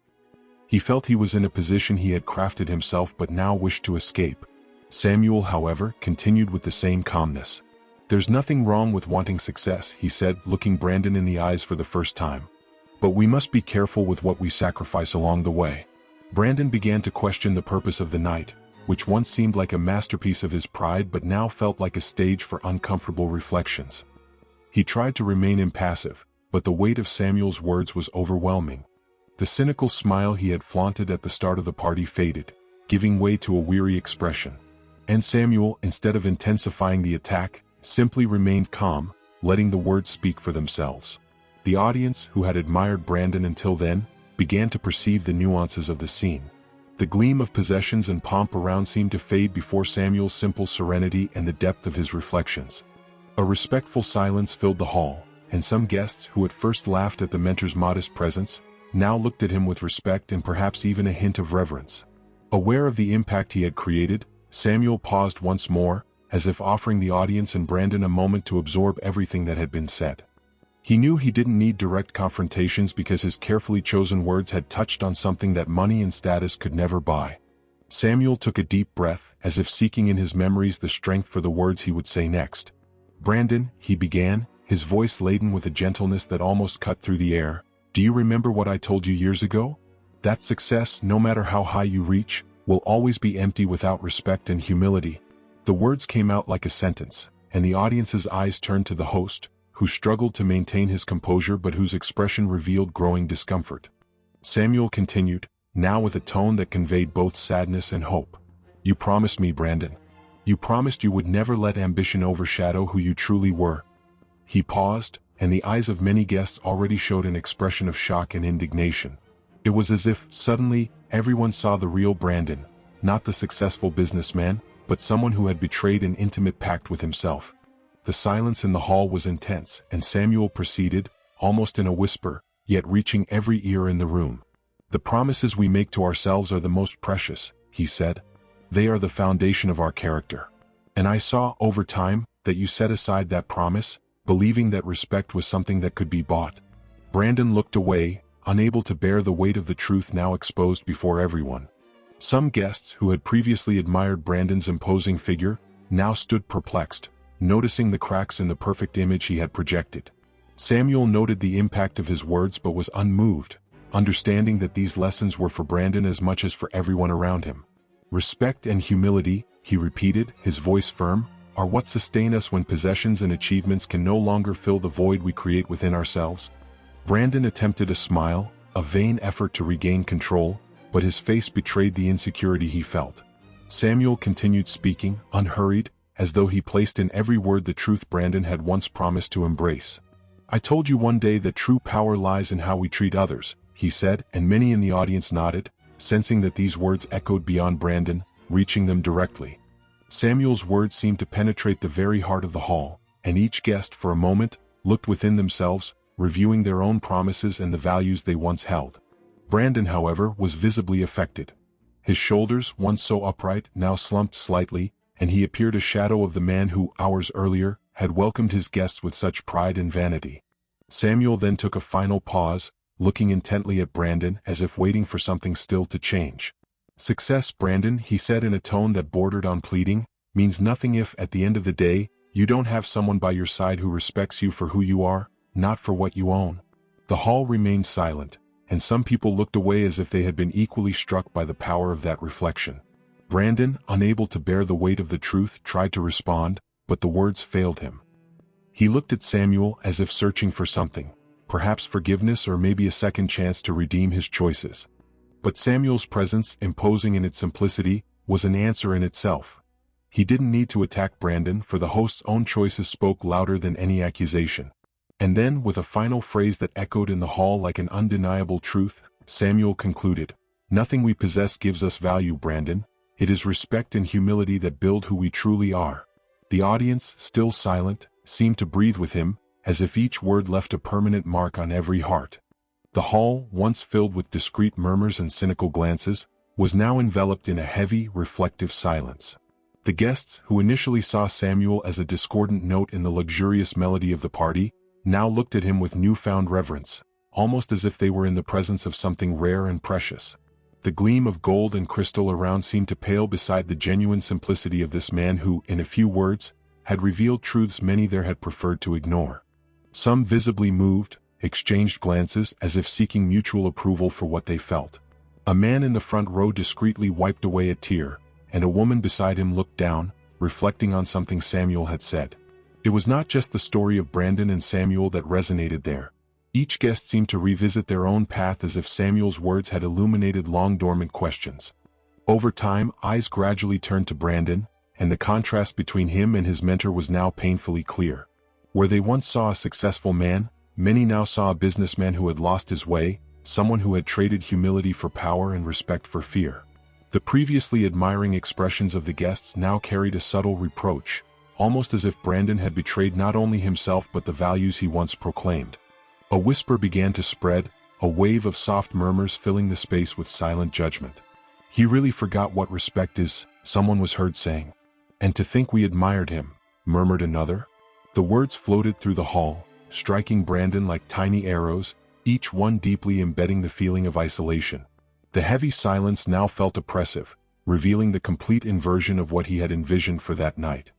He felt he was in a position he had crafted himself but now wished to escape. Samuel, however, continued with the same calmness. "There's nothing wrong with wanting success," he said, looking Brandon in the eyes for the first time. "But we must be careful with what we sacrifice along the way." Brandon began to question the purpose of the night, which once seemed like a masterpiece of his pride but now felt like a stage for uncomfortable reflections. He tried to remain impassive, but the weight of Samuel's words was overwhelming. The cynical smile he had flaunted at the start of the party faded, giving way to a weary expression. And Samuel, instead of intensifying the attack, simply remained calm, letting the words speak for themselves. The audience, who had admired Brandon until then, began to perceive the nuances of the scene. The gleam of possessions and pomp around seemed to fade before Samuel's simple serenity and the depth of his reflections. A respectful silence filled the hall, and some guests who at first laughed at the mentor's modest presence, now looked at him with respect and perhaps even a hint of reverence. Aware of the impact he had created, Samuel paused once more, as if offering the audience and Brandon a moment to absorb everything that had been said. He knew he didn't need direct confrontations because his carefully chosen words had touched on something that money and status could never buy. Samuel took a deep breath, as if seeking in his memories the strength for the words he would say next. "Brandon," he began, his voice laden with a gentleness that almost cut through the air, "do you remember what I told you years ago? That success, no matter how high you reach, will always be empty without respect and humility. The words came out like a sentence, and the audience's eyes turned to the host, who struggled to maintain his composure but whose expression revealed growing discomfort. Samuel continued, now with a tone that conveyed both sadness and hope. You promised me, Brandon. You promised you would never let ambition overshadow who you truly were. He paused, and the eyes of many guests already showed an expression of shock and indignation. It was as if, suddenly, everyone saw the real Brandon, not the successful businessman, but someone who had betrayed an intimate pact with himself. The silence in the hall was intense, and Samuel proceeded, almost in a whisper, yet reaching every ear in the room. The promises we make to ourselves are the most precious, he said. They are the foundation of our character. And I saw, over time, that you set aside that promise, believing that respect was something that could be bought. Brandon looked away, unable to bear the weight of the truth now exposed before everyone. Some guests who had previously admired Brandon's imposing figure, now stood perplexed, noticing the cracks in the perfect image he had projected. Samuel noted the impact of his words but was unmoved, understanding that these lessons were for Brandon as much as for everyone around him. Respect and humility, he repeated, his voice firm, are what sustain us when possessions and achievements can no longer fill the void we create within ourselves. Brandon attempted a smile, a vain effort to regain control, but his face betrayed the insecurity he felt. Samuel continued speaking, unhurried, as though he placed in every word the truth Brandon had once promised to embrace. I told you one day that true power lies in how we treat others, he said, and many in the audience nodded, sensing that these words echoed beyond Brandon, reaching them directly. Samuel's words seemed to penetrate the very heart of the hall, and each guest, for a moment, looked within themselves, reviewing their own promises and the values they once held. Brandon, however, was visibly affected. His shoulders, once so upright, now slumped slightly, and he appeared a shadow of the man who, hours earlier, had welcomed his guests with such pride and vanity. Samuel then took a final pause, looking intently at Brandon as if waiting for something still to change. Success, Brandon, he said in a tone that bordered on pleading, means nothing if, at the end of the day, you don't have someone by your side who respects you for who you are, not for what you own. The hall remained silent, and some people looked away as if they had been equally struck by the power of that reflection. Brandon, unable to bear the weight of the truth, tried to respond, but the words failed him. He looked at Samuel as if searching for something, perhaps forgiveness or maybe a second chance to redeem his choices. But Samuel's presence, imposing in its simplicity, was an answer in itself. He didn't need to attack Brandon, for the host's own choices spoke louder than any accusation. And then, with a final phrase that echoed in the hall like an undeniable truth, Samuel concluded, nothing we possess gives us value, Brandon. It is respect and humility that build who we truly are. The audience, still silent, seemed to breathe with him, as if each word left a permanent mark on every heart. The hall, once filled with discreet murmurs and cynical glances, was now enveloped in a heavy, reflective silence. The guests, who initially saw Samuel as a discordant note in the luxurious melody of the party, now looked at him with newfound reverence, almost as if they were in the presence of something rare and precious. The gleam of gold and crystal around seemed to pale beside the genuine simplicity of this man who, in a few words, had revealed truths many there had preferred to ignore. Some visibly moved, exchanged glances as if seeking mutual approval for what they felt. A man in the front row discreetly wiped away a tear, and a woman beside him looked down, reflecting on something Samuel had said. It was not just the story of Brandon and Samuel that resonated there. Each guest seemed to revisit their own path as if Samuel's words had illuminated long-dormant questions. Over time, eyes gradually turned to Brandon, and the contrast between him and his mentor was now painfully clear. Where they once saw a successful man, many now saw a businessman who had lost his way, someone who had traded humility for power and respect for fear. The previously admiring expressions of the guests now carried a subtle reproach, almost as if Brandon had betrayed not only himself but the values he once proclaimed. A whisper began to spread, a wave of soft murmurs filling the space with silent judgment. He really forgot what respect is, someone was heard saying. And to think we admired him, murmured another. The words floated through the hall, striking Brandon like tiny arrows, each one deeply embedding the feeling of isolation. The heavy silence now felt oppressive, revealing the complete inversion of what he had envisioned for that night.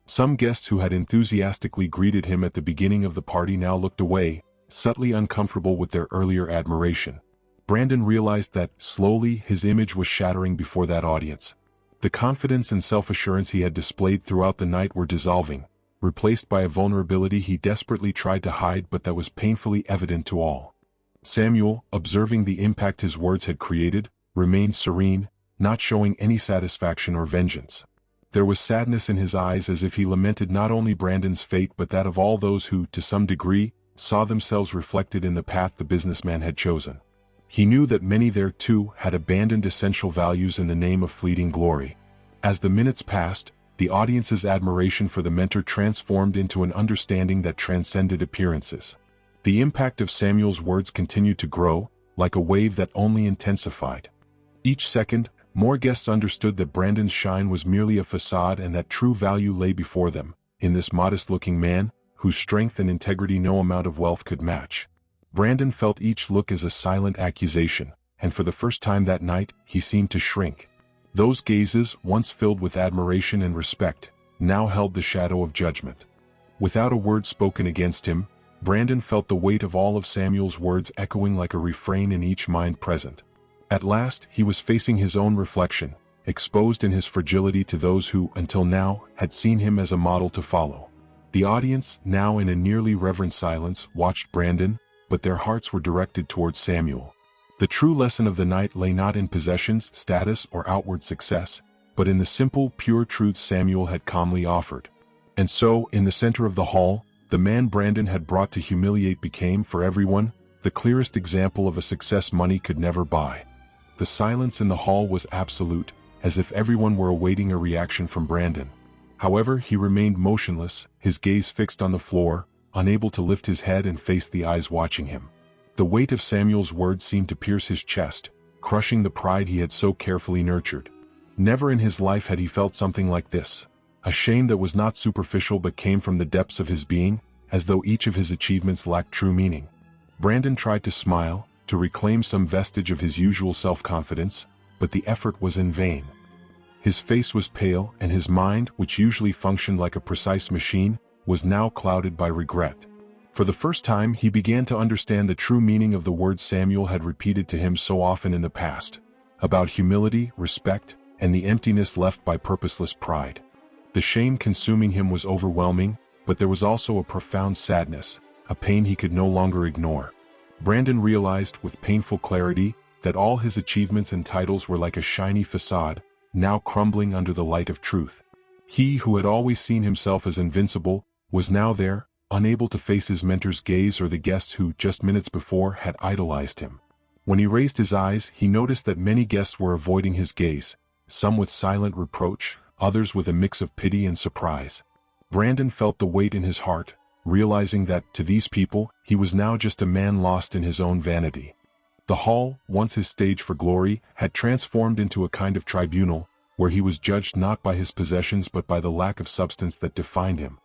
Some guests who had enthusiastically greeted him at the beginning of the party now looked away, subtly uncomfortable with their earlier admiration. Brandon realized that, slowly, his image was shattering before that audience. The confidence and self-assurance he had displayed throughout the night were dissolving, replaced by a vulnerability he desperately tried to hide but that was painfully evident to all. Samuel, observing the impact his words had created, remained serene, not showing any satisfaction or vengeance. There was sadness in his eyes, as if he lamented not only Brandon's fate but that of all those who, to some degree, saw themselves reflected in the path the businessman had chosen. He knew that many there too had abandoned essential values in the name of fleeting glory. As the minutes passed, the audience's admiration for the mentor transformed into an understanding that transcended appearances. The impact of Samuel's words continued to grow, like a wave that only intensified. Each second, more guests understood that Brandon's shine was merely a facade and that true value lay before them, in this modest-looking man, whose strength and integrity no amount of wealth could match. Brandon felt each look as a silent accusation, and for the first time that night, he seemed to shrink. Those gazes, once filled with admiration and respect, now held the shadow of judgment. Without a word spoken against him, Brandon felt the weight of all of Samuel's words echoing like a refrain in each mind present. At last, he was facing his own reflection, exposed in his fragility to those who, until now, had seen him as a model to follow. The audience, now in a nearly reverent silence, watched Brandon, but their hearts were directed towards Samuel. The true lesson of the night lay not in possessions, status, or outward success, but in the simple, pure truths Samuel had calmly offered. And so, in the center of the hall, the man Brandon had brought to humiliate became, for everyone, the clearest example of a success money could never buy. The silence in the hall was absolute, as if everyone were awaiting a reaction from Brandon. However, he remained motionless, his gaze fixed on the floor, unable to lift his head and face the eyes watching him. The weight of Samuel's words seemed to pierce his chest, crushing the pride he had so carefully nurtured. Never in his life had he felt something like this. A shame that was not superficial but came from the depths of his being, as though each of his achievements lacked true meaning. Brandon tried to smile, to reclaim some vestige of his usual self-confidence, but the effort was in vain. His face was pale, and his mind, which usually functioned like a precise machine, was now clouded by regret. For the first time he began to understand the true meaning of the words Samuel had repeated to him so often in the past, about humility, respect, and the emptiness left by purposeless pride. The shame consuming him was overwhelming, but there was also a profound sadness, a pain he could no longer ignore. Brandon realized with painful clarity that all his achievements and titles were like a shiny facade, now crumbling under the light of truth. He who had always seen himself as invincible, was now there, unable to face his mentor's gaze or the guests who, just minutes before, had idolized him. When he raised his eyes, he noticed that many guests were avoiding his gaze, some with silent reproach, others with a mix of pity and surprise. Brandon felt the weight in his heart, realizing that, to these people, he was now just a man lost in his own vanity. The hall, once his stage for glory, had transformed into a kind of tribunal, where he was judged not by his possessions but by the lack of substance that defined him.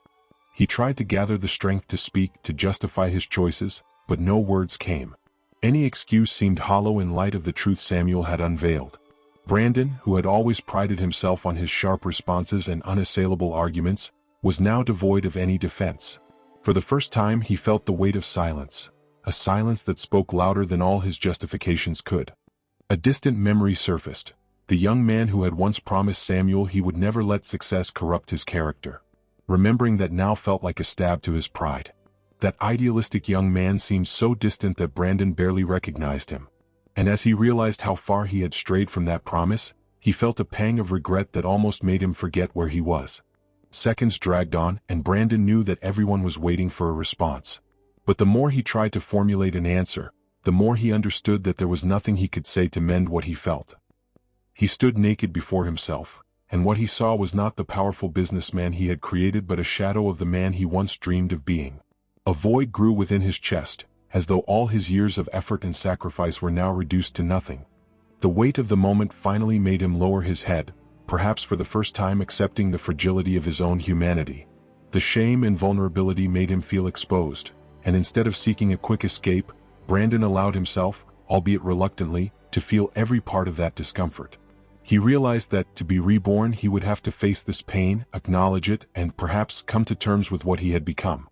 He tried to gather the strength to speak, to justify his choices, but no words came. Any excuse seemed hollow in light of the truth Samuel had unveiled. Brandon, who had always prided himself on his sharp responses and unassailable arguments, was now devoid of any defense. For the first time he felt the weight of silence, a silence that spoke louder than all his justifications could. A distant memory surfaced, the young man who had once promised Samuel he would never let success corrupt his character. Remembering that now felt like a stab to his pride. That idealistic young man seemed so distant that Brandon barely recognized him. And as he realized how far he had strayed from that promise, he felt a pang of regret that almost made him forget where he was. Seconds dragged on, and Brandon knew that everyone was waiting for a response. But the more he tried to formulate an answer, the more he understood that there was nothing he could say to mend what he felt. He stood naked before himself, and what he saw was not the powerful businessman he had created but a shadow of the man he once dreamed of being. A void grew within his chest, as though all his years of effort and sacrifice were now reduced to nothing. The weight of the moment finally made him lower his head, perhaps for the first time accepting the fragility of his own humanity. The shame and vulnerability made him feel exposed, and instead of seeking a quick escape, Brandon allowed himself, albeit reluctantly, to feel every part of that discomfort. He realized that, to be reborn, he would have to face this pain, acknowledge it, and perhaps come to terms with what he had become.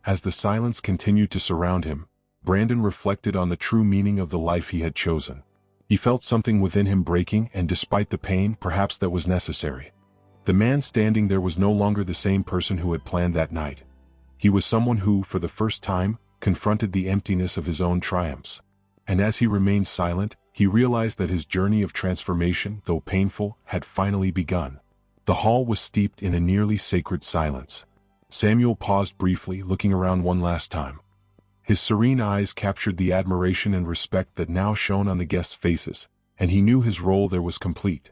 As the silence continued to surround him, Brandon reflected on the true meaning of the life he had chosen. He felt something within him breaking, and despite the pain, perhaps that was necessary. The man standing there was no longer the same person who had planned that night. He was someone who, for the first time, confronted the emptiness of his own triumphs. And as he remained silent, he realized that his journey of transformation, though painful, had finally begun. The hall was steeped in a nearly sacred silence. Samuel paused briefly, looking around one last time. His serene eyes captured the admiration and respect that now shone on the guests' faces, and he knew his role there was complete.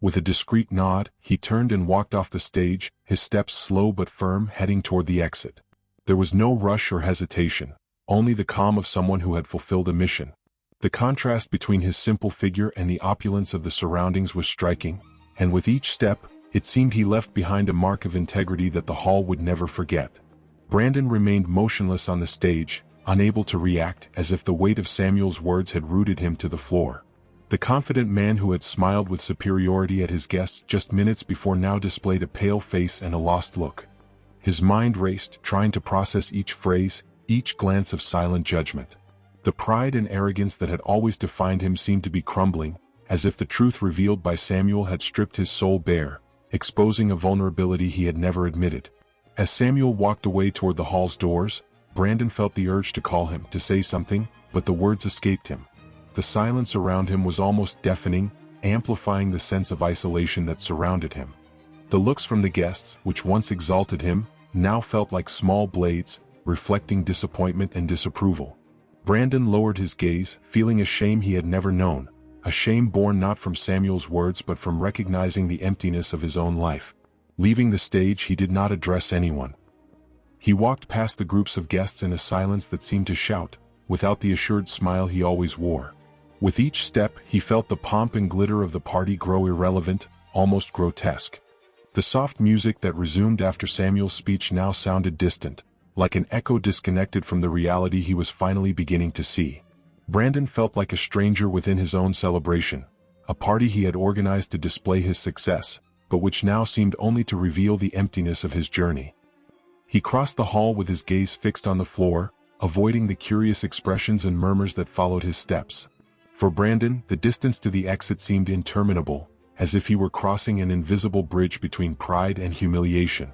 With a discreet nod, he turned and walked off the stage, his steps slow but firm, heading toward the exit. There was no rush or hesitation, only the calm of someone who had fulfilled a mission. The contrast between his simple figure and the opulence of the surroundings was striking, and with each step, it seemed he left behind a mark of integrity that the hall would never forget. Brandon remained motionless on the stage, unable to react, as if the weight of Samuel's words had rooted him to the floor. The confident man who had smiled with superiority at his guests just minutes before now displayed a pale face and a lost look. His mind raced, trying to process each phrase, each glance of silent judgment. The pride and arrogance that had always defined him seemed to be crumbling, as if the truth revealed by Samuel had stripped his soul bare, exposing a vulnerability he had never admitted. As Samuel walked away toward the hall's doors, Brandon felt the urge to call him, to say something, but the words escaped him. The silence around him was almost deafening, amplifying the sense of isolation that surrounded him. The looks from the guests, which once exalted him, now felt like small blades, reflecting disappointment and disapproval. Brandon lowered his gaze, feeling a shame he had never known, a shame born not from Samuel's words but from recognizing the emptiness of his own life. Leaving the stage, he did not address anyone. He walked past the groups of guests in a silence that seemed to shout, without the assured smile he always wore. With each step, he felt the pomp and glitter of the party grow irrelevant, almost grotesque. The soft music that resumed after Samuel's speech now sounded distant, like an echo disconnected from the reality he was finally beginning to see. Brandon felt like a stranger within his own celebration, a party he had organized to display his success, but which now seemed only to reveal the emptiness of his journey. He crossed the hall with his gaze fixed on the floor, avoiding the curious expressions and murmurs that followed his steps. For Brandon, the distance to the exit seemed interminable, as if he were crossing an invisible bridge between pride and humiliation.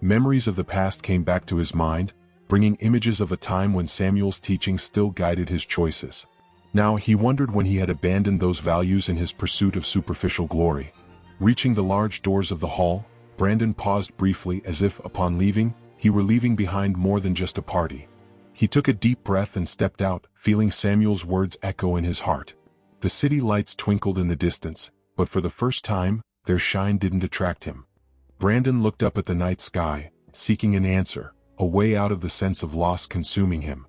Memories of the past came back to his mind, bringing images of a time when Samuel's teachings still guided his choices. Now he wondered when he had abandoned those values in his pursuit of superficial glory. Reaching the large doors of the hall, Brandon paused briefly, as if, upon leaving, he were leaving behind more than just a party. He took a deep breath and stepped out, feeling Samuel's words echo in his heart. The city lights twinkled in the distance, but for the first time, their shine didn't attract him. Brandon looked up at the night sky, seeking an answer, a way out of the sense of loss consuming him.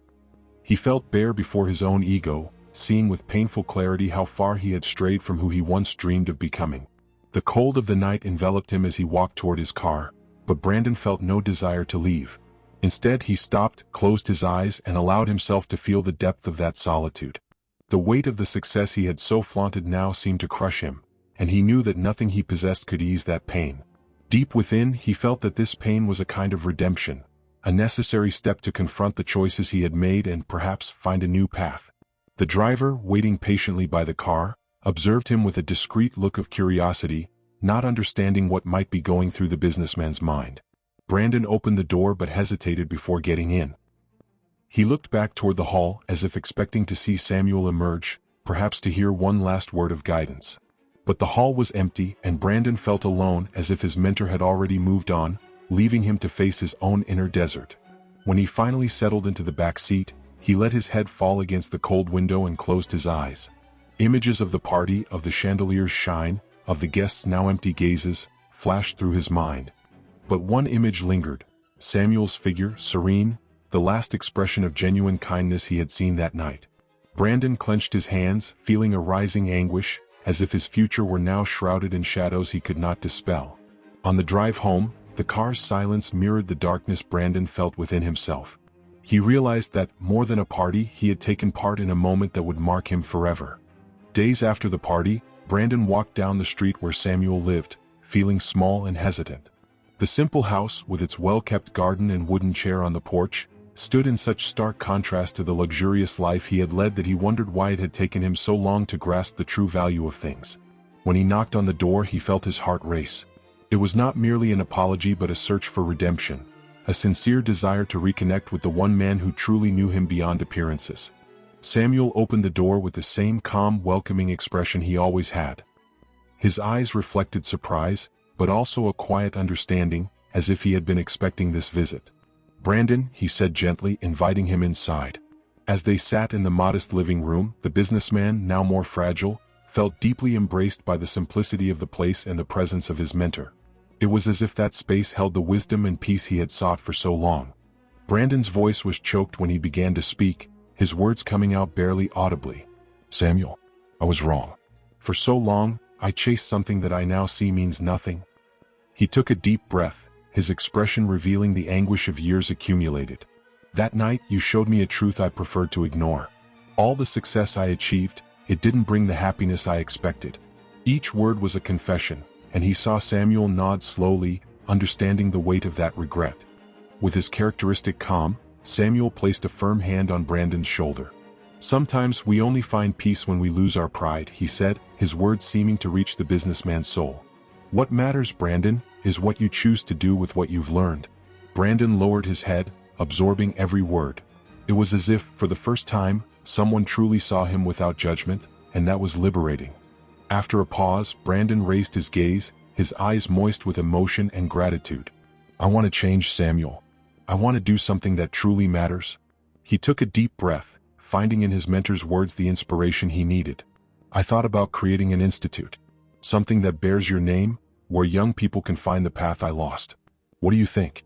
He felt bare before his own ego, seeing with painful clarity how far he had strayed from who he once dreamed of becoming. The cold of the night enveloped him as he walked toward his car, but Brandon felt no desire to leave. Instead, he stopped, closed his eyes, and allowed himself to feel the depth of that solitude. The weight of the success he had so flaunted now seemed to crush him, and he knew that nothing he possessed could ease that pain. Deep within, he felt that this pain was a kind of redemption, a necessary step to confront the choices he had made and perhaps find a new path. The driver, waiting patiently by the car, observed him with a discreet look of curiosity, not understanding what might be going through the businessman's mind. Brandon opened the door but hesitated before getting in. He looked back toward the hall as if expecting to see Samuel emerge, perhaps to hear one last word of guidance. But the hall was empty, and Brandon felt alone, as if his mentor had already moved on, leaving him to face his own inner desert. When he finally settled into the back seat, he let his head fall against the cold window and closed his eyes. Images of the party, of the chandelier's shine, of the guests' now empty gazes, flashed through his mind. But one image lingered: Samuel's figure, serene, the last expression of genuine kindness he had seen that night. Brandon clenched his hands, feeling a rising anguish, as if his future were now shrouded in shadows he could not dispel. On the drive home, the car's silence mirrored the darkness Brandon felt within himself. He realized that, more than a party, he had taken part in a moment that would mark him forever. Days after the party, Brandon walked down the street where Samuel lived, feeling small and hesitant. The simple house, with its well-kept garden and wooden chair on the porch, stood in such stark contrast to the luxurious life he had led that he wondered why it had taken him so long to grasp the true value of things. When he knocked on the door, he felt his heart race. It was not merely an apology but a search for redemption, a sincere desire to reconnect with the one man who truly knew him beyond appearances. Samuel opened the door with the same calm, welcoming expression he always had. His eyes reflected surprise, but also a quiet understanding, as if he had been expecting this visit. "Brandon," he said gently, inviting him inside. As they sat in the modest living room, the businessman, now more fragile, felt deeply embraced by the simplicity of the place and the presence of his mentor. It was as if that space held the wisdom and peace he had sought for so long. Brandon's voice was choked when he began to speak, his words coming out barely audibly. "Samuel, I was wrong. For so long, I chased something that I now see means nothing." He took a deep breath, his expression revealing the anguish of years accumulated. "That night, you showed me a truth I preferred to ignore. All the success I achieved, it didn't bring the happiness I expected." Each word was a confession, and he saw Samuel nod slowly, understanding the weight of that regret. With his characteristic calm, Samuel placed a firm hand on Brandon's shoulder. "Sometimes we only find peace when we lose our pride," he said, his words seeming to reach the businessman's soul. "What matters, Brandon, is what you choose to do with what you've learned." Brandon lowered his head, absorbing every word. It was as if, for the first time, someone truly saw him without judgment, and that was liberating. After a pause, Brandon raised his gaze, his eyes moist with emotion and gratitude. "I want to change, Samuel. I want to do something that truly matters." He took a deep breath, finding in his mentor's words the inspiration he needed. "I thought about creating an institute. Something that bears your name, where young people can find the path I lost. What do you think?"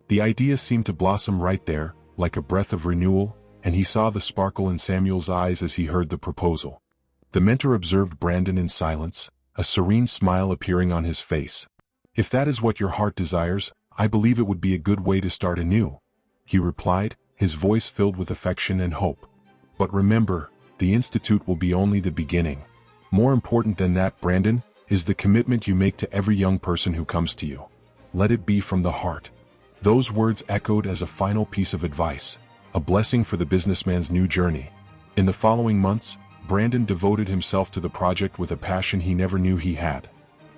The idea seemed to blossom right there, like a breath of renewal, and he saw the sparkle in Samuel's eyes as he heard the proposal. The mentor observed Brandon in silence, a serene smile appearing on his face. "If that is what your heart desires, I believe it would be a good way to start anew," he replied, his voice filled with affection and hope. "But remember, the institute will be only the beginning. More important than that, Brandon, is the commitment you make to every young person who comes to you. Let it be from the heart." Those words echoed as a final piece of advice, a blessing for the businessman's new journey. In the following months, Brandon devoted himself to the project with a passion he never knew he had.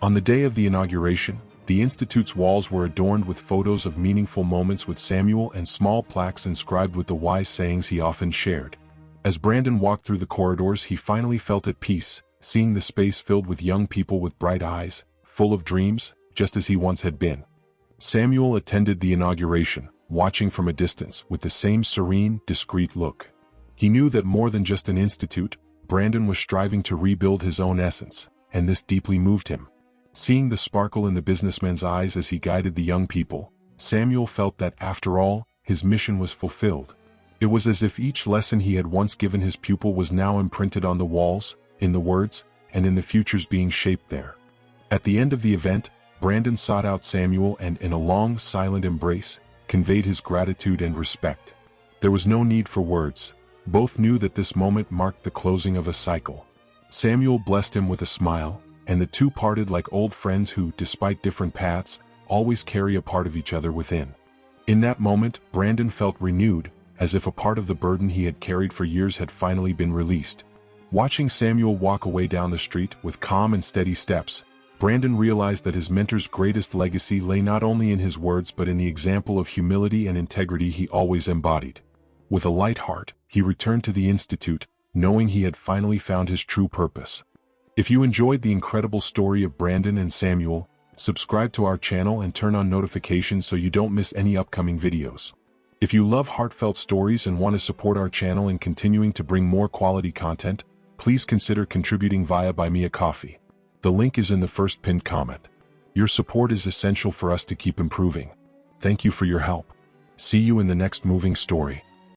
On the day of the inauguration, the Institute's walls were adorned with photos of meaningful moments with Samuel and small plaques inscribed with the wise sayings he often shared. As Brandon walked through the corridors, he finally felt at peace, seeing the space filled with young people with bright eyes, full of dreams, just as he once had been. Samuel attended the inauguration, watching from a distance with the same serene, discreet look. He knew that more than just an institute, Brandon was striving to rebuild his own essence, and this deeply moved him. Seeing the sparkle in the businessman's eyes as he guided the young people, Samuel felt that, after all, his mission was fulfilled. It was as if each lesson he had once given his pupil was now imprinted on the walls, in the words, and in the futures being shaped there. At the end of the event, Brandon sought out Samuel and, in a long, silent embrace, conveyed his gratitude and respect. There was no need for words. Both knew that this moment marked the closing of a cycle. Samuel blessed him with a smile, and the two parted like old friends who, despite different paths, always carry a part of each other within. In that moment, Brandon felt renewed, as if a part of the burden he had carried for years had finally been released. Watching Samuel walk away down the street with calm and steady steps, Brandon realized that his mentor's greatest legacy lay not only in his words but in the example of humility and integrity he always embodied. With a light heart, he returned to the Institute, knowing he had finally found his true purpose. If you enjoyed the incredible story of Brandon and Samuel, subscribe to our channel and turn on notifications so you don't miss any upcoming videos. If you love heartfelt stories and want to support our channel in continuing to bring more quality content, please consider contributing via Buy Me a Coffee. The link is in the first pinned comment. Your support is essential for us to keep improving. Thank you for your help. See you in the next moving story.